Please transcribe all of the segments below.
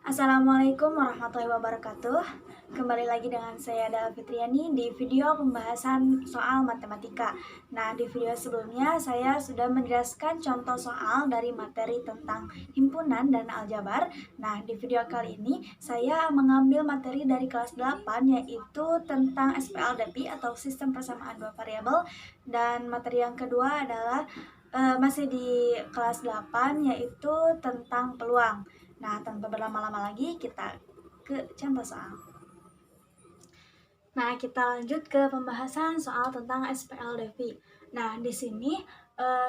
Assalamualaikum warahmatullahi wabarakatuh. Kembali lagi dengan saya Dala Fitriani di video pembahasan soal matematika. Nah, di video sebelumnya saya sudah menjelaskan contoh soal dari materi tentang himpunan dan aljabar. Nah, di video kali ini saya mengambil materi dari kelas 8 yaitu tentang SPLDP atau sistem persamaan dua variabel, dan materi yang kedua adalah masih di kelas 8 yaitu tentang peluang. Nah, tanpa berlama-lama lagi, kita ke contoh soal. Nah, kita lanjut ke pembahasan soal tentang SPLDP. Nah, di sini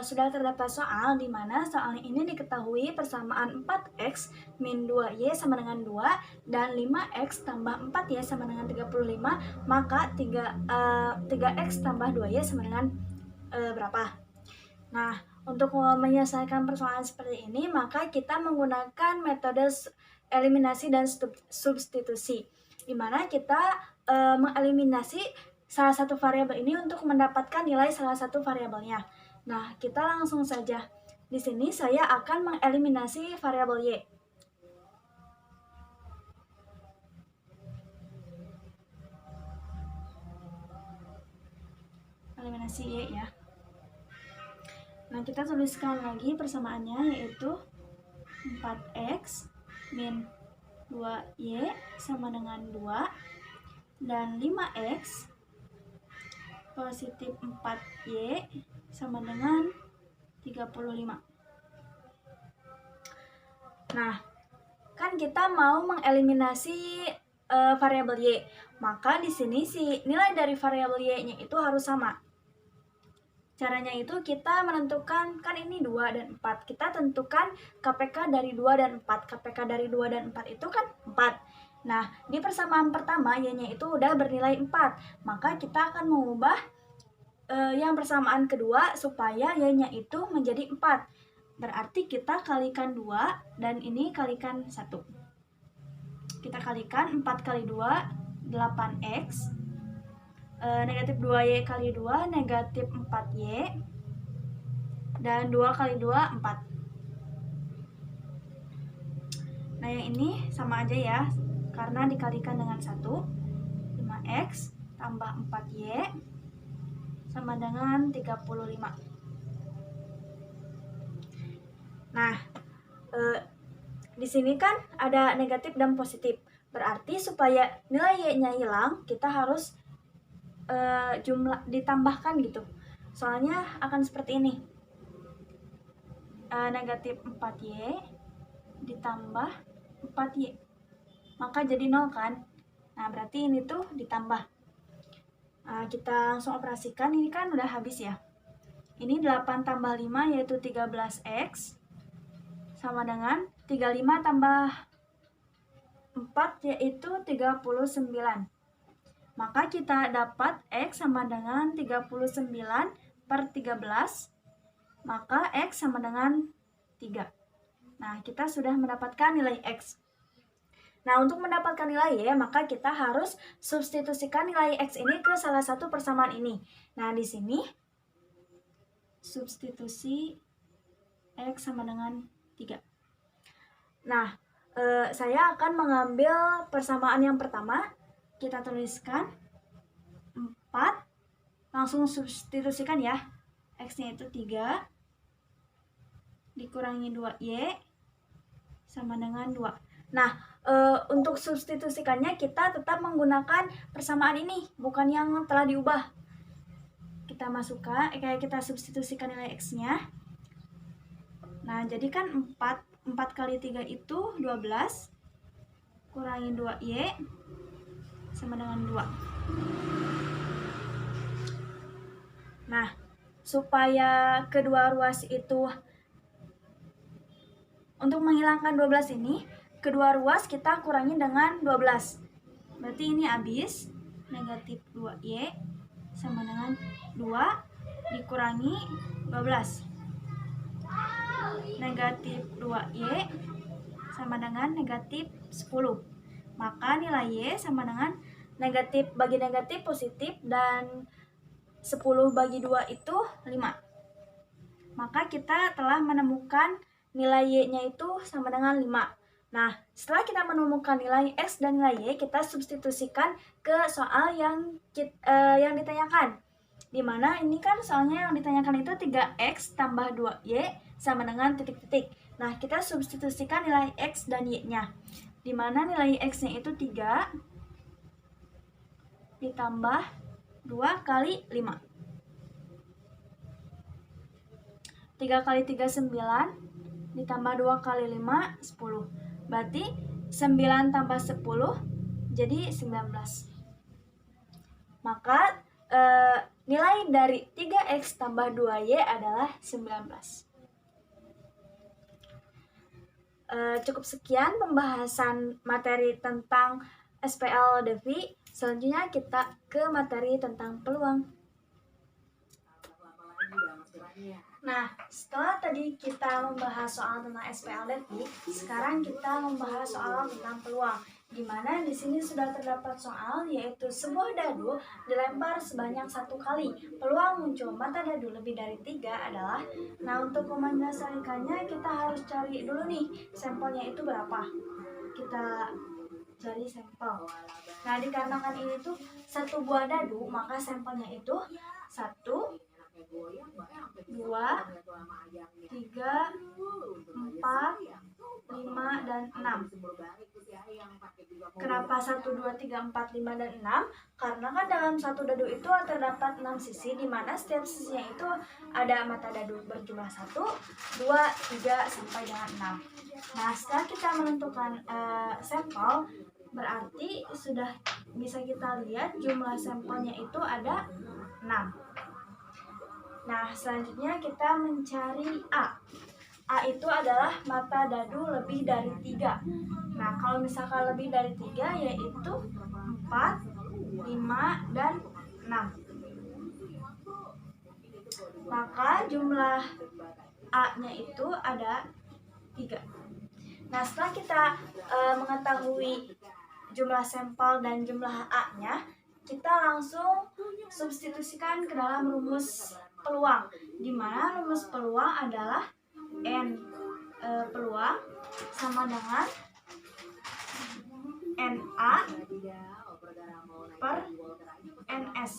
sudah terdapat soal di mana soal ini diketahui persamaan 4x min 2y sama dengan 2 dan 5x tambah 4y sama dengan 35, maka 3x tambah 2y sama dengan berapa? Nah, untuk menyelesaikan persoalan seperti ini, maka kita menggunakan metode eliminasi dan substitusi, di mana kita mengeliminasi salah satu variabel ini untuk mendapatkan nilai salah satu variabelnya. Nah, kita langsung saja. Di sini saya akan mengeliminasi variabel y. Eliminasi y ya. Nah, kita tuliskan lagi persamaannya, yaitu 4x min 2y sama dengan 2 dan 5x positif 4y sama dengan 35. Nah, kan kita mau mengeliminasi variabel y, maka di sini si nilai dari variabel y-nya itu harus sama. Caranya itu kita menentukan, kan ini 2 dan 4, kita tentukan KPK dari 2 dan 4. KPK dari 2 dan 4 itu kan 4. Nah, di persamaan pertama y-nya itu udah bernilai 4, maka kita akan mengubah yang persamaan kedua supaya y-nya itu menjadi 4. Berarti kita kalikan 2 dan ini kalikan 1. Kita kalikan 4 kali 2, 8x. Negatif 2y kali 2 negatif 4y, dan 2 kali 2 4. Nah, yang ini sama aja ya, karena dikalikan dengan 1. 5x tambah 4y sama dengan 35. Nah, di sini kan ada negatif dan positif, berarti supaya nilai y-nya hilang kita harus jumlah ditambahkan gitu. Soalnya akan seperti ini. Negatif 4y ditambah 4y. Maka jadi 0 kan? Nah, berarti ini tuh ditambah. Kita langsung operasikan, ini kan udah habis ya. Ini 8 tambah 5 yaitu 13x sama dengan 35 tambah 4 yaitu 39. Maka kita dapat X sama dengan 39 per 13, maka X sama dengan 3. Nah, kita sudah mendapatkan nilai X. Nah, untuk mendapatkan nilai Y, maka kita harus substitusikan nilai X ini ke salah satu persamaan ini. Nah, di sini substitusi X sama dengan 3. Nah, saya akan mengambil persamaan yang pertama. Kita tuliskan 4, langsung substitusikan ya. X-nya itu 3 dikurangi 2y sama dengan 2. Nah, untuk substitusikannya kita tetap menggunakan persamaan ini, bukan yang telah diubah. Kita masukkan, kita substitusikan nilai X-nya. Nah, jadi kan 4 kali 3 itu 12, kurangi 2y sama dengan 2. Nah, supaya kedua ruas itu, untuk menghilangkan 12 ini, kedua ruas kita kurangi dengan 12. Berarti ini habis, negatif 2y sama dengan 2 dikurangi 12. Negatif 2y sama dengan negatif 10. Maka nilai y sama dengan negatif bagi negatif positif, dan 10 bagi 2 itu 5. Maka kita telah menemukan nilai Y-nya itu sama dengan 5. Nah, setelah kita menemukan nilai X dan nilai Y, kita substitusikan ke soal yang ditanyakan. Dimana ini kan soalnya yang ditanyakan itu 3X tambah 2Y sama dengan titik-titik. Nah, kita substitusikan nilai X dan Y-nya. Dimana nilai X-nya itu 3 ditambah 2 kali 5. 3 kali 3 9 ditambah 2 kali 5 10. Berarti 9 tambah 10 jadi 19. Maka nilai dari 3X tambah 2Y adalah 19. Cukup sekian pembahasan materi tentang SPL Devi. Selanjutnya kita ke materi tentang peluang. Nah, setelah tadi kita membahas soal tentang SPL Devi, sekarang kita membahas soal tentang peluang. Di mana di sini sudah terdapat soal, yaitu sebuah dadu dilempar sebanyak 1 kali. Peluang muncul mata dadu lebih dari 3 adalah, nah untuk menyelesaikannya kita harus cari dulu nih sampelnya itu berapa. Kita cari sampel. Nah, dikarenakan ini tuh satu buah dadu, maka sampelnya itu 1, 2, 3, 4, 5, dan 6. Kenapa 1, 2, 3, 4, 5, dan 6? Karena kan dalam satu dadu itu terdapat 6 sisi, di mana setiap sisinya itu ada mata dadu berjumlah 1, 2, 3, sampai dengan 6. Nah, setelah kita menentukan sampel, berarti sudah bisa kita lihat jumlah sampelnya itu ada 6. Nah, selanjutnya kita mencari A. A itu adalah mata dadu lebih dari 3. Nah, kalau misalkan lebih dari 3 yaitu 4, 5, dan 6. Maka jumlah A-nya itu ada 3. Nah, setelah kita mengetahui jumlah sampel dan jumlah A-nya, kita langsung substitusikan ke dalam rumus peluang, di mana rumus peluang adalah N peluang sama dengan NA per NS.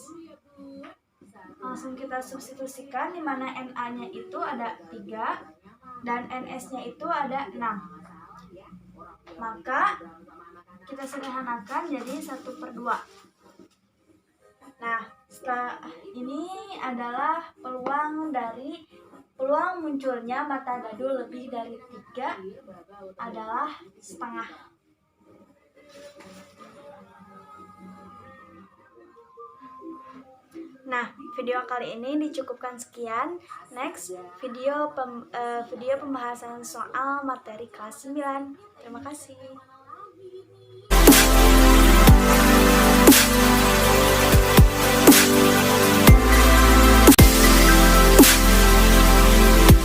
Langsung kita substitusikan, di mana NA-nya itu ada 3 dan NS-nya itu ada 6. Maka kita sederhanakan jadi 1/2. Nah, setelah ini adalah peluang munculnya mata dadu lebih dari 3 adalah setengah. Nah, video kali ini dicukupkan sekian. Next, video pembahasan soal materi kelas 9. Terima kasih.